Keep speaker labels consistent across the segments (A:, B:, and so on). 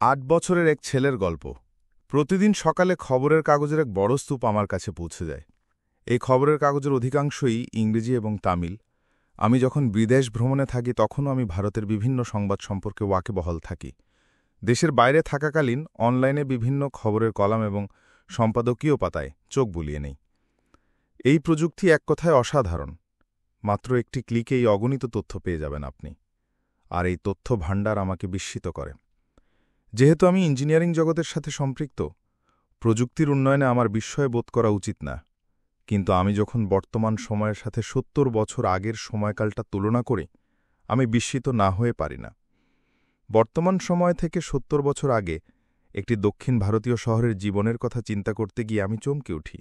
A: ৮ বছরের এক ছেলের গল্প। প্রতিদিন সকালে খবরের কাগজের এক বড় স্তূপ আমার কাছে পৌঁছে যায়। এই খবরের কাগজের অধিকাংশই ইংরেজি এবং তামিল। আমি যখন বিদেশ ভ্রমণে থাকি তখনও আমি ভারতের বিভিন্ন সংবাদ সম্পর্কে ওয়াকিবহাল থাকি। দেশের বাইরে থাকাকালীন অনলাইনে বিভিন্ন খবরের কলাম এবং সম্পাদকীয় পাতায় চোখ বুলিয়ে নেই। এই প্রযুক্তি এক কথায় অসাধারণ। মাত্র একটি ক্লিকে এই অগণিত তথ্য পেয়ে যাবেন আপনি। আর এই তথ্য ভাণ্ডার আমাকে বিস্মিত করে। যেহেতু আমি ইঞ্জিনিয়ারিং জগতের সাথে সম্পৃক্ত, প্রযুক্তির উন্নয়নে আমার বিস্ময় বোধ করা উচিত না। কিন্তু আমি যখন বর্তমান সময়ের সাথে ৭০ বছর আগের সময়কালটা তুলনা করি, আমি বিস্মিত না হয়ে পারি না। বর্তমান সময় থেকে ৭০ বছর আগে একটি দক্ষিণ ভারতীয় শহরের জীবনের কথা চিন্তা করতে গিয়ে আমি চমকে উঠি।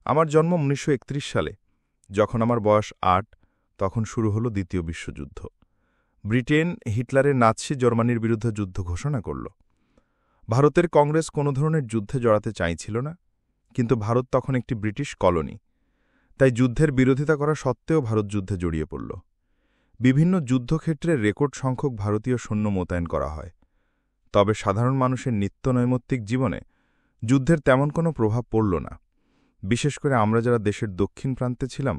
A: আমার জন্ম ১৯৩১ সালে। যখন আমার বয়স ৮, তখন শুরু হল দ্বিতীয় বিশ্বযুদ্ধ। ব্রিটেন হিটলারের নাৎসি জার্মানির বিরুদ্ধে যুদ্ধ ঘোষণা করল। ভারতের কংগ্রেস কোনো ধরনের যুদ্ধে জড়াতে চাইছিল না, কিন্তু ভারত তখন একটি ব্রিটিশ কলোনি। তাই যুদ্ধের বিরোধিতা করা সত্ত্বেও ভারত যুদ্ধে জড়িয়ে পড়ল। বিভিন্ন যুদ্ধক্ষেত্রে রেকর্ড সংখ্যক ভারতীয় সৈন্য মোতায়েন করা হয়। তবে সাধারণ মানুষের নিত্যনৈমিত্তিক জীবনে যুদ্ধের তেমন কোনো প্রভাব পড়ল না। বিশেষ করে আমরা যারা দেশের দক্ষিণ প্রান্তে ছিলাম,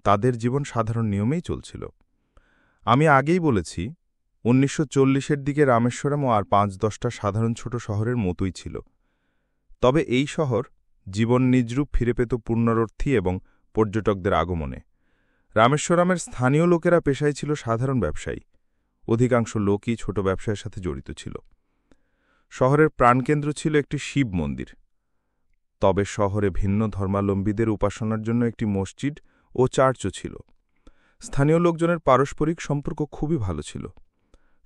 A: তাদের জীবন সাধারণ নিয়মেই চলছিল। আমি আগেই বলেছি, ১৯৪০-এর দিকে রামেশ্বরম ও আর ৫-১০টা সাধারণ ছোট শহরের মতোই ছিল। তবে এই শহর জীবন নিজরূপ ফিরে পেত পুনরুত্থি এবং পর্যটকদের আগমনে। রামেশ্বরমের স্থানীয় লোকেরা পেশায় ছিল সাধারণ ব্যবসায়ী। অধিকাংশ লোকই ছোট ব্যবসায়ের সাথে জড়িত ছিল। শহরের প্রাণকেন্দ্র ছিল একটি শিব মন্দির। তবে শহরে ভিন্ন ধর্মাবলম্বীদের উপাসনার জন্য একটি মসজিদ ও চার্চও ছিল। স্থানীয় লোকজনের পারস্পরিক সম্পর্ক খুবই ভালো ছিল।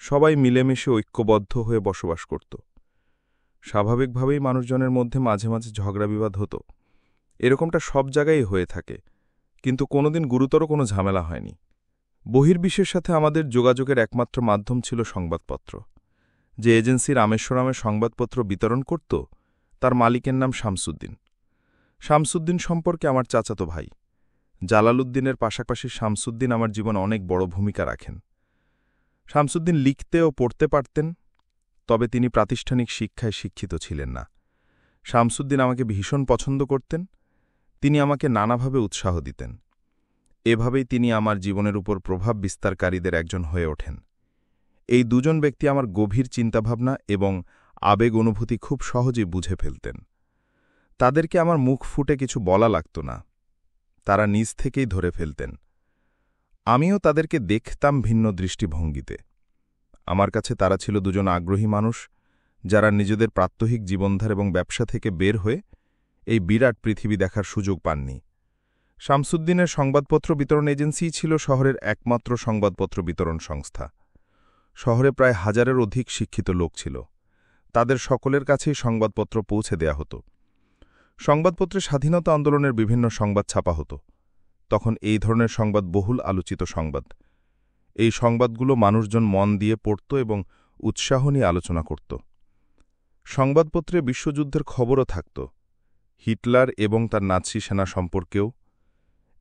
A: সবাই মিলেমিশে ঐক্যবদ্ধ হয়ে বসবাস করত। স্বাভাবিকভাবেই মানুষজনের মধ্যে মাঝে মাঝে ঝগড়া বিবাদ হতো। এরকমটা সব জায়গায় হয়ে থাকে, কিন্তু কোনোদিন গুরুতর কোনো ঝামেলা হয়নি। বহির্বিশ্বের সাথে আমাদের যোগাযোগের একমাত্র মাধ্যম ছিল সংবাদপত্র। যে এজেন্সি রামেশ্বরমের সংবাদপত্র বিতরণ করত, তার মালিকের নাম শামসুদ্দিন। শামসুদ্দিন সম্পর্কে আমার চাচাতো ভাই। জালালউদ্দিনের পাশাপাশি শামসুদ্দিন আমার জীবনে অনেক বড় ভূমিকা রাখেন। শামসুদ্দিন লিখতে ও পড়তে পারতেন, তবে তিনি প্রাতিষ্ঠানিক শিক্ষায় শিক্ষিত ছিলেন না। শামসুদ্দিন আমাকে ভীষণ পছন্দ করতেন। তিনি আমাকে নানাভাবে উৎসাহ দিতেন। এভাবেই তিনি আমার জীবনের উপর প্রভাব বিস্তারকারীদের একজন হয়ে ওঠেন। এই দুজন ব্যক্তি আমার গভীর চিন্তাভাবনা এবং আবেগ অনুভূতি খুব সহজেই বুঝে ফেলতেন। তাদেরকে আমার মুখ ফুটে কিছু বলা লাগত না, তারা নিজ থেকেই ধরে ফেলতেন। আমিও তাদেরকে দেখতাম ভিন্ন দৃষ্টিভঙ্গিতে। আমার কাছে তারা ছিল দুজন আগ্রহী মানুষ, যারা নিজেদের প্রাত্যহিক জীবনধার এবং ব্যবসা থেকে বের হয়ে এই বিরাট পৃথিবী দেখার সুযোগ পাননি। শামসুদ্দিনের সংবাদপত্র বিতরণ এজেন্সিই ছিল শহরের একমাত্র সংবাদপত্র বিতরণ সংস্থা। শহরে প্রায় ১,০০০-এর অধিক শিক্ষিত লোক ছিল। তাদের সকলের কাছেই সংবাদপত্র পৌঁছে দেয়া হতো। সংবাদপত্রে স্বাধীনতা আন্দোলনের বিভিন্ন সংবাদ ছাপা হতো। তখন এই ধরনের সংবাদ বহুল আলোচিত সংবাদ। এই সংবাদগুলো মানুষজন মন দিয়ে পড়ত এবং উৎসাহ নিয়ে আলোচনা করত। সংবাদপত্রে বিশ্বযুদ্ধের খবরও থাকত, হিটলার এবং তার নাৎসি সেনা সম্পর্কেও।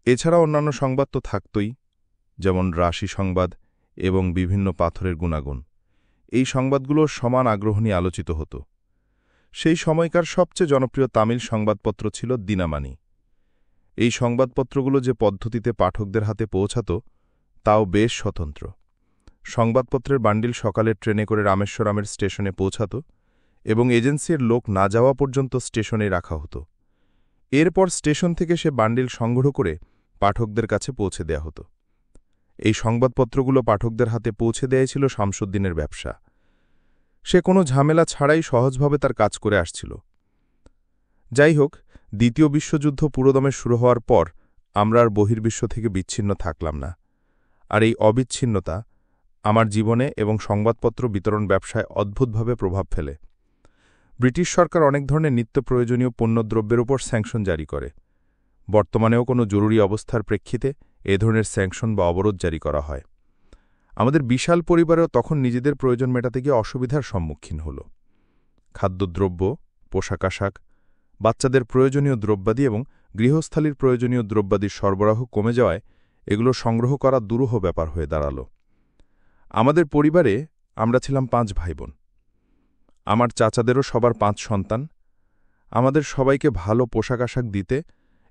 A: এছাড়া অন্যান্য সংবাদ তো থাকতই, যেমন রাশি সংবাদ এবং বিভিন্ন পাথরের গুণাগুণ। এই সংবাদগুলো সমান আগ্রহ নিয়ে আলোচিত হতো। সেই সময়কার সবচেয়ে জনপ্রিয় তামিল সংবাদপত্র ছিল দিনামানি। এই সংবাদপত্রগুলো যে পদ্ধতিতে পাঠকদের হাতে পৌঁছাত, তাও বেশ স্বতন্ত্র। সংবাদপত্রের বান্ডিল সকালের ট্রেনে করে রামেশ্বরমের স্টেশনে পৌঁছাত এবং এজেন্সির লোক না যাওয়া পর্যন্ত স্টেশনেই রাখা হতো। এরপর স্টেশন থেকে সে বান্ডিল সংগ্রহ করে পাঠকদের কাছে পৌঁছে দেয়া হতো। এই সংবাদপত্রগুলো পাঠকদের হাতে পৌঁছে দেয়া ছিল শামসুদ্দিনের ব্যবসা। সে কোনো ঝামেলা ছাড়াই সহজভাবে তার কাজ করে আসছিল। যাই হোক, দ্বিতীয় বিশ্বযুদ্ধ পুরোদমে শুরু হওয়ার পর আমরা আর বহির্বিশ্ব থেকে বিচ্ছিন্ন থাকলাম না। আর এই অবিচ্ছিন্নতা আমার জীবনে এবং সংবাদপত্র বিতরণ ব্যবসায় অদ্ভুতভাবে প্রভাব ফেলে। ব্রিটিশ সরকার অনেক ধরনের নিত্য প্রয়োজনীয় পণ্যদ্রব্যের উপর স্যাংশন জারি করে। বর্তমানেও কোনো জরুরি অবস্থার প্রেক্ষিতে এ ধরনের স্যাংশন বা অবরোধ জারি করা হয়। আমাদের বিশাল পরিবারেও তখন নিজেদের প্রয়োজন মেটাতে গিয়ে অসুবিধার সম্মুখীন হল। খাদ্যদ্রব্য, পোশাক আশাক, বাচ্চাদের প্রয়োজনীয় দ্রব্যাদি এবং গৃহস্থালির প্রয়োজনীয় দ্রব্যাদির সরবরাহ কমে যাওয়ায় এগুলো সংগ্রহ করা দুরূহ ব্যাপার হয়ে দাঁড়াল। আমাদের পরিবারে আমরা ছিলাম ৫ ভাইবোন। আমার চাচাদেরও সবার 5 সন্তান। আমাদের সবাইকে ভালো পোশাক আশাক দিতে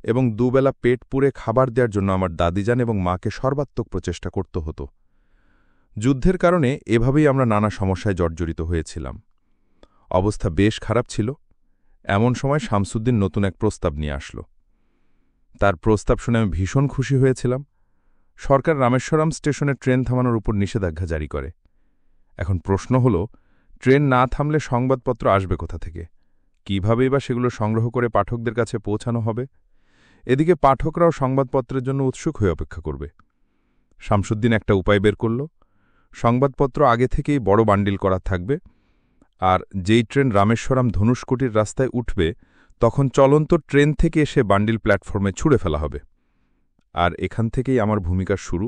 A: এবং দুবেলা পেট পুরে খাবার দেওয়ার জন্য আমার দাদিজান এবং মাকে সর্বাত্মক প্রচেষ্টা করতে হতো। যুদ্ধের কারণে এভাবেই আমরা নানা সমস্যায় জর্জরিত হয়েছিলাম। অবস্থা বেশ খারাপ ছিল। এমন সময় শামসুদ্দিন নতুন এক প্রস্তাব নিয়ে আসলো। তার প্রস্তাব শুনে আমি ভীষণ খুশি হয়েছিলাম। সরকার রামেশ্বরম স্টেশনে ট্রেন থামানোর উপর নিষেধাজ্ঞা জারি করে। এখন প্রশ্ন হল, ট্রেন না থামলে সংবাদপত্র আসবে কোথা থেকে? কীভাবেই বা সেগুলো সংগ্রহ করে পাঠকদের কাছে পৌঁছানো হবে? এদিকে পাঠকরাও সংবাদপত্রের জন্য উৎসুক হয়ে অপেক্ষা করবে। শামসুদ্দিন একটা উপায় বের করল। সংবাদপত্র আগে থেকেই বড় বান্ডিল করা থাকবে, আর যেই ট্রেন রামেশ্বরম ধনুষ্কোটির রাস্তায় উঠবে তখন চলন্ত ট্রেন থেকে এসে বান্ডিল প্ল্যাটফর্মে ছুঁড়ে ফেলা হবে। আর এখান থেকেই আমার ভূমিকার শুরু।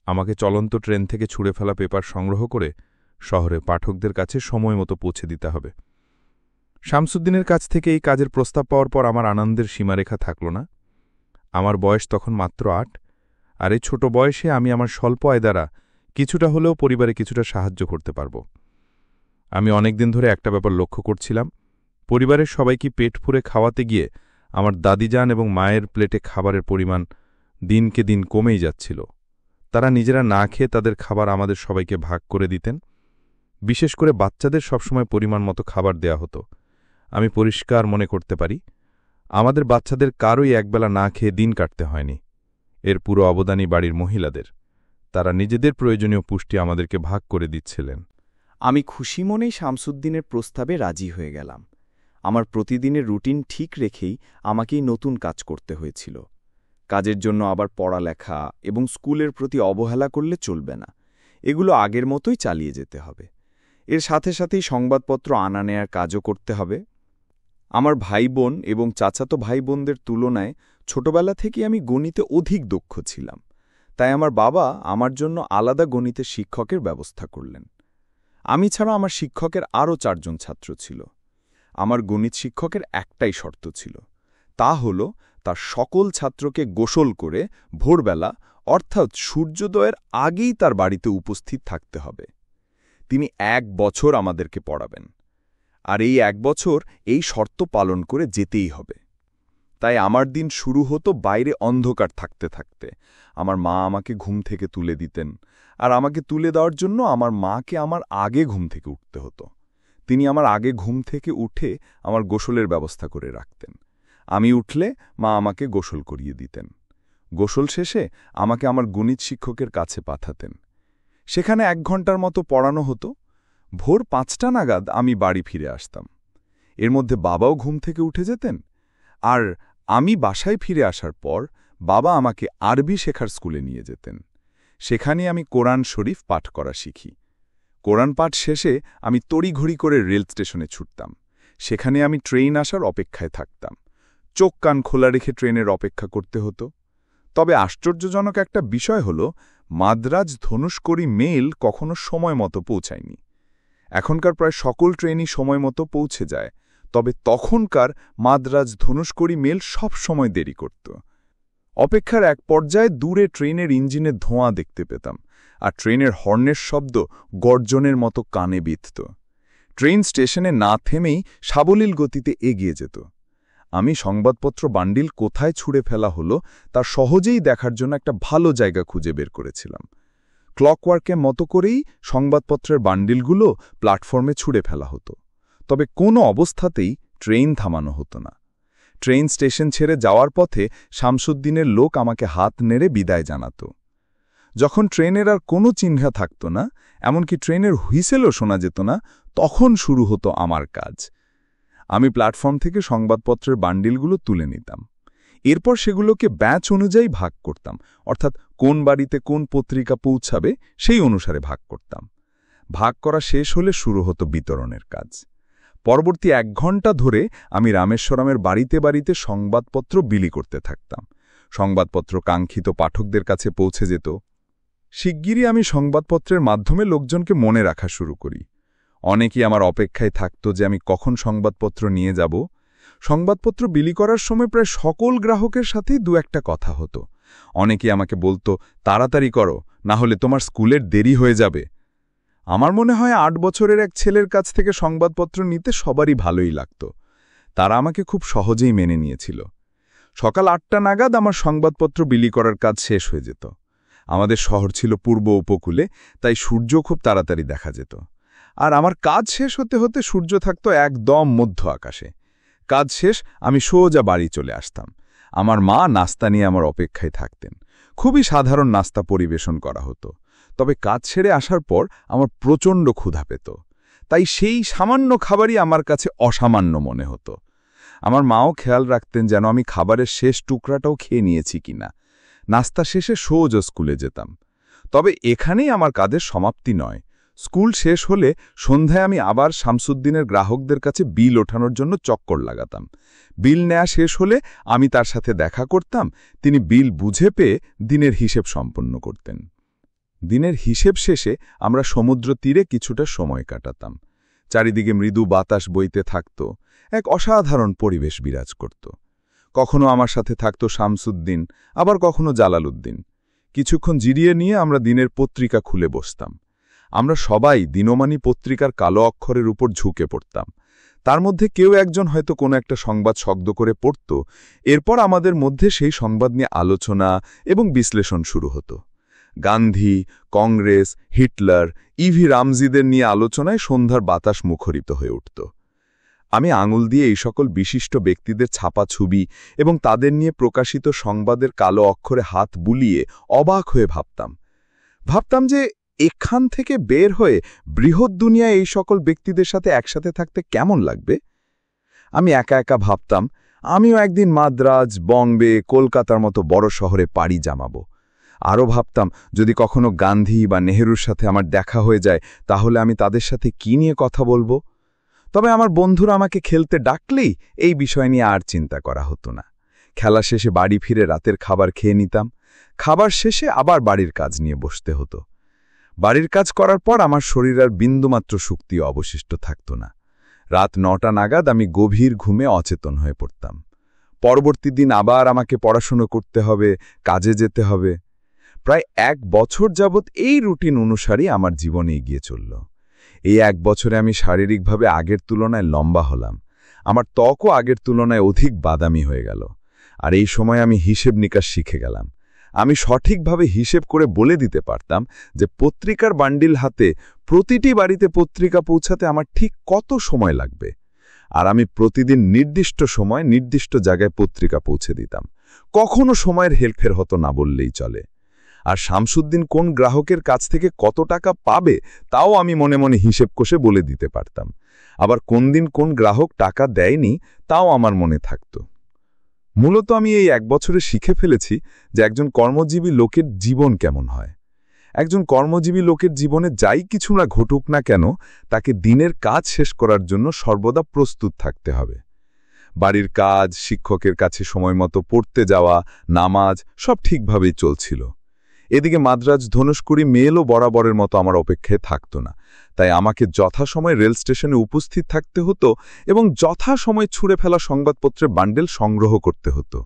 A: আমাকে চলন্ত ট্রেন থেকে ছুঁড়ে ফেলা পেপার সংগ্রহ করে শহরে পাঠকদের কাছে সময় মতো পৌঁছে দিতে হবে। শামসুদ্দিনের কাছ থেকে এই কাজের প্রস্তাব পাওয়ার পর আমার আনন্দের সীমারেখা থাকল না। আমার বয়স তখন মাত্র 8, আর এই ছোট বয়সে আমি আমার স্বল্প আয় দ্বারা কিছুটা হলেও পরিবারে কিছুটা সাহায্য করতে পারব। আমি অনেকদিন ধরে একটা ব্যাপার লক্ষ্য করছিলাম। পরিবারের সবাইকে পেট ফুরে খাওয়াতে গিয়ে আমার দাদিজান এবং মায়ের প্লেটে খাবারের পরিমাণ দিনকে দিন কমেই যাচ্ছিল। তারা নিজেরা না খেয়ে তাদের খাবার আমাদের সবাইকে ভাগ করে দিতেন। বিশেষ করে বাচ্চাদের সবসময় পরিমাণ মতো খাবার দেয়া হতো। আমি পরিষ্কার মনে করতে পারি, আমাদের বাচ্চাদের কারোই একবেলা না খেয়ে দিন কাটতে হয়নি। এর পুরো অবদানই বাড়ির মহিলাদের। তারা নিজেদের প্রয়োজনীয় পুষ্টি আমাদেরকে ভাগ করে দিচ্ছিলেন।
B: আমি খুশি মনেই শামসুদ্দিনের প্রস্তাবে রাজি হয়ে গেলাম। আমার প্রতিদিনের রুটিন ঠিক রেখেই আমাকেই নতুন কাজ করতে হয়েছিল। কাজের জন্য আবার পড়ালেখা এবং স্কুলের প্রতি অবহেলা করলে চলবে না। এগুলো আগের মতোই চালিয়ে যেতে হবে। এর সাথে সাথেই সংবাদপত্র আনা নেয়ার কাজও করতে হবে। আমার ভাই বোন এবং চাচাতো ভাই বোনদের তুলনায় ছোটবেলা থেকে আমি গণিতে অধিক দক্ষ ছিলাম। তাই আমার বাবা আমার জন্য আলাদা গণিতের শিক্ষকের ব্যবস্থা করলেন। আমি ছাড়া আমার শিক্ষকের আরও 4 জন ছাত্র ছিল। আমার গণিত শিক্ষকের একটাই শর্ত ছিল, তা হল তার সকল ছাত্রকে গোসল করে ভোরবেলা অর্থাৎ সূর্যোদয়ের আগেই তার বাড়িতে উপস্থিত থাকতে হবে। তিনি 1 বছর আমাদেরকে পড়াবেন, আর এই 1 বছর এই শর্ত পালন করে যেতেই হবে। তাই আমার দিন শুরু হতো বাইরে অন্ধকার থাকতে থাকতে। আমার মা আমাকে ঘুম থেকে তুলে দিতেন, আর আমাকে তুলে দেওয়ার জন্য আমার মাকে আমার আগে ঘুম থেকে উঠতে হতো। তিনি আমার আগে ঘুম থেকে উঠে আমার গোসলের ব্যবস্থা করে রাখতেন। আমি উঠলে মা আমাকে গোসল করিয়ে দিতেন। গোসল শেষে আমাকে আমার গণিত শিক্ষকের কাছে পাঠাতেন। সেখানে 1 ঘন্টার মতো পড়ানো হতো। ভোর 5টা নাগাদ আমি বাড়ি ফিরে আসতাম। এর মধ্যে বাবাও ঘুম থেকে উঠে যেতেন, আর আমি বাসায় ফিরে আসার পর বাবা আমাকে আরবি শেখার স্কুলে নিয়ে যেতেন। সেখানে আমি কোরআন শরীফ পাঠ করা শিখি। কোরআন পাঠ শেষে আমি তড়িঘড়ি করে রেল স্টেশনে ছুটতাম। সেখানে আমি ট্রেন আসার অপেক্ষায় থাকতাম। চোখ কান খোলা রেখে ট্রেনের অপেক্ষা করতে হতো। তবে আশ্চর্যজনক একটা বিষয় হল, মাদ্রাজ ধনুষ্কোটি মেল কখনো সময় মতো পৌঁছায়নি। এখনকার প্রায় সকল ট্রেনই সময় মতো পৌঁছে যায়, তবে তখনকার মাদ্রাজ ধনুষ্কোটি মেল সব সময় দেরি করত। অপেক্ষার এক পর্যায়ে দূরে ট্রেনের ইঞ্জিনের ধোঁয়া দেখতে পেতাম, আর ট্রেনের হর্নের শব্দ গর্জনের মতো কানে বিঁধত। ট্রেন স্টেশনে না থেমেই সাবলীল গতিতে এগিয়ে যেত। আমি সংবাদপত্র বান্ডিল কোথায় ছুঁড়ে ফেলা হলো তা সহজেই দেখার জন্য একটা ভালো জায়গা খুঁজে বের করেছিলাম। ক্লকওয়ার্কের মতো করেই সংবাদপত্রের বান্ডিলগুলো প্ল্যাটফর্মে ছুঁড়ে ফেলা হতো। তবে কোনো অবস্থাতেই ট্রেন থামানো হতো না। ট্রেন স্টেশন ছেড়ে যাওয়ার পথে শামসুদ্দিনের লোক আমাকে হাত নেড়ে বিদায় জানাত। যখন ট্রেনের আর কোনো চিহ্ন থাকত না, এমনকি ট্রেনের হুইসেলও শোনা যেত না, তখন শুরু হতো আমার কাজ। আমি প্ল্যাটফর্ম থেকে সংবাদপত্রের বান্ডিলগুলো তুলে নিতাম। এরপর সেগুলোকে ব্যাচ অনুযায়ী ভাগ করতাম, অর্থাৎ কোন বাড়িতে কোন পত্রিকা পৌঁছাবে সেই অনুসারে ভাগ করতাম। ভাগ করা শেষ হলে শুরু হতো বিতরণের কাজ। পরবর্তী 1 ঘণ্টা ধরে আমি রামেশ্বরমের বাড়িতে বাড়িতে সংবাদপত্র বিলি করতে থাকতাম। সংবাদপত্র কাঙ্ক্ষিত পাঠকদের কাছে পৌঁছে যেত। শিগগিরই আমি সংবাদপত্রের মাধ্যমে লোকজনকে মনে রাখা শুরু করি। অনেকেই আমার অপেক্ষায় থাকত যে আমি কখন সংবাদপত্র নিয়ে যাব। সংবাদপত্র বিলি করার সময় প্রায় সকল গ্রাহকের সাথেই 2-1টা কথা হতো। অনেকেই আমাকে বলতো, তাড়াতাড়ি করো, না হলে তোমার স্কুলের দেরি হয়ে যাবে।
C: আমার মনে হয় ৮ বছরের এক ছেলের কাছ থেকে সংবাদপত্র নিতে সবারই ভালোই লাগত। তারা আমাকে খুব সহজেই মেনে নিয়েছিল। সকাল ৮টা নাগাদ আমার সংবাদপত্র বিলি করার কাজ শেষ হয়ে যেত। আমাদের শহর ছিল পূর্ব উপকূলে, তাই সূর্য খুব তাড়াতাড়ি দেখা যেত। আর আমার কাজ শেষ হতে হতে সূর্য থাকত একদম মধ্য আকাশে। কাজ শেষ, আমি সোজা বাড়ি চলে আসতাম। আমার মা নাস্তা নিয়ে আমার অপেক্ষায় থাকতেন। খুবই সাধারণ নাস্তা পরিবেশন করা হতো। তবে কাজ ছেড়ে আসার পর আমার প্রচণ্ড ক্ষুধা পেত। তাই সেই সামান্য খাবারই আমার কাছে অসামান্য মনে হতো। আমার মাও খেয়াল রাখতেন যেন আমি খাবারের শেষ টুকরাটাও খেয়ে নিয়েছি কিনা। নাস্তা শেষে সোজা স্কুলে যেতাম। তবে এখানেই আমার কাজের সমাপ্তি নয়। স্কুল শেষ হলে সন্ধ্যায় আমি আবার শামসুদ্দিনের গ্রাহকদের কাছে বিল ওঠানোর জন্য চক্কর লাগাতাম। বিল নেয়া শেষ হলে আমি তার সাথে দেখা করতাম। তিনি বিল বুঝে পেয়ে দিনের হিসেব সম্পন্ন করতেন। দিনের হিসেব শেষে আমরা সমুদ্র তীরে কিছুটা সময় কাটাতাম। চারিদিকে মৃদু বাতাস বইতে থাকত। এক অসাধারণ পরিবেশ বিরাজ করত। কখনো আমার সাথে থাকত শামসুদ্দিন, আবার কখনো জালালউদ্দিন। কিছুক্ষণ জিরিয়ে নিয়ে আমরা দিনের পত্রিকা খুলে বসতাম। আমরা সবাই দিনমানি পত্রিকার কালো অক্ষরের উপর ঝুঁকে পড়তাম। তার মধ্যে কেউ একজন হয়তো কোনো একটা সংবাদ শব্দ করে পড়ত। এরপর আমাদের মধ্যে সেই সংবাদ নিয়ে আলোচনা এবং বিশ্লেষণ শুরু হতো। গান্ধী, কংগ্রেস, হিটলার, ইভি রামজিদের নিয়ে আলোচনায় সন্ধ্যার বাতাস মুখরিত হয়ে উঠত। আমি আঙুল দিয়ে এই সকল বিশিষ্ট ব্যক্তিদের ছাপা ছবি এবং তাদের নিয়ে প্রকাশিত সংবাদের কালো অক্ষরে হাত বুলিয়ে অবাক হয়ে ভাবতাম যে এখান থেকে বের হয়ে বৃহৎ দুনিয়ায় এই সকল ব্যক্তিদের সাথে একসাথে থাকতে কেমন লাগবে। আমি একা একা ভাবতাম আমিও একদিন মাদ্রাজ, বম্বে, কলকাতার মতো বড় শহরে পাড়ি জামাবো। আরও ভাবতাম যদি কখনো গান্ধী বা নেহেরুর সাথে আমার দেখা হয়ে যায় তাহলে আমি তাদের সাথে কি নিয়ে কথা বলবো। তবে আমার বন্ধুরা আমাকে খেলতে ডাকলেই এই বিষয় নিয়ে আর চিন্তা করা হতো না। খেলা শেষে বাড়ি ফিরে রাতের খাবার খেয়ে নিতাম। খাবার শেষে আবার বাড়ির কাজ নিয়ে বসতে হতো। বাড়ির কাজ করার পর আমার শরীর আর বিন্দুমাত্র শক্তি অবশিষ্ট থাকত না। রাত ৯টা নাগাদ আমি গভীর ঘুমে অচেতন হয়ে পড়তাম। পরবর্তী দিন আবার আমাকে পড়াশুনো করতে হবে, কাজে যেতে হবে। প্রায় ১ বছর যাবৎ এই রুটিন অনুসারেই আমার জীবনে এগিয়ে চলল। এই ১ বছরে আমি শারীরিকভাবে আগের তুলনায় লম্বা হলাম। আমার ত্বকও আগের তুলনায় অধিক বাদামি হয়ে গেল। আর এই সময় আমি হিসেব নিকাশ শিখে গেলাম। আমি সঠিকভাবে হিসেব করে বলে দিতে পারতাম যে পত্রিকার বান্ডিল হাতে প্রতিটি বাড়িতে পত্রিকা পৌঁছাতে আমার ঠিক কত সময় লাগবে। আর আমি প্রতিদিন নির্দিষ্ট সময় নির্দিষ্ট জায়গায় পত্রিকা পৌঁছে দিতাম। কখনো সময়ের হেরফের হতো না বললেই চলে। আর শামসুদ্দিন কোন গ্রাহকের কাছ থেকে কত টাকা পাবে তাও আমি মনে মনে হিসেব কষে বলে দিতে পারতাম। আবার কোন দিন কোন গ্রাহক টাকা দেয়নি তাও আমার মনে থাকত। মূলত আমি এই ১ বছরে শিখে ফেলেছি যে একজন কর্মজীবী লোকের জীবন কেমন হয়। একজন কর্মজীবী লোকের জীবনে যাই কিছু না ঘটুক না কেন তাকে দিনের কাজ শেষ করার জন্য সর্বদা প্রস্তুত থাকতে হবে। বাড়ির কাজ, শিক্ষকের কাছে সময়মতো পড়তে যাওয়া, নামাজ সব ঠিকভাবেই চলছিল। এদিকে মাদ্রাজ ধনুষ্কুরি মেলও বরাবরের মতো আমার অপেক্ষায় থাকত না। তাই আমাকে যথাসময়ে রেল স্টেশনে উপস্থিত থাকতে হতো এবং যথাসময়ে ছুঁড়ে ফেলা সংবাদপত্রের বান্ডেল সংগ্রহ করতে হতো।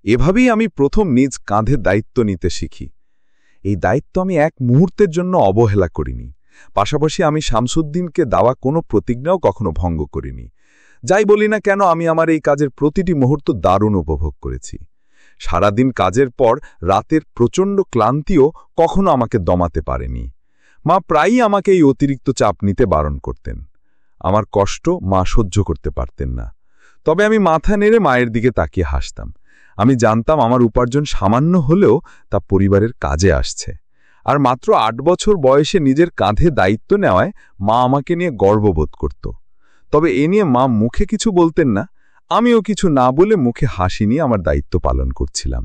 C: এভাবেই আমি প্রথম নিজ কাঁধে দায়িত্ব নিতে শিখি। এই দায়িত্ব আমি এক মুহূর্তের জন্য অবহেলা করিনি। পাশাপাশি আমি শামসুদ্দিনকে দেওয়া কোনো প্রতিজ্ঞাও কখনো ভঙ্গ করিনি। যাই বলি না কেন আমি আমার এই কাজের প্রতিটি মুহূর্ত দারুণ উপভোগ করেছি। সারাদিন কাজের পর রাতের প্রচণ্ড ক্লান্তিও কখনো আমাকে দমাতে পারেনি। মা প্রায়ই আমাকে এই অতিরিক্ত চাপ নিতে বারণ করতেন। আমার কষ্ট মা সহ্য করতে পারতেন না। তবে আমি মাথা নেড়ে মায়ের দিকে তাকিয়ে হাসতাম। আমি জানতাম আমার উপার্জন সামান্য হলেও তা পরিবারের কাজে আসছে। আর মাত্র ৮ বছর বয়সে নিজের কাঁধে দায়িত্ব নেওয়ায় মা আমাকে নিয়ে গর্ববোধ করত। তবে এ নিয়ে মা মুখে কিছু বলতেন না। আমিও কিছু না বলে মুখে হাসি নিয়ে আমার দায়িত্ব পালন করছিলাম।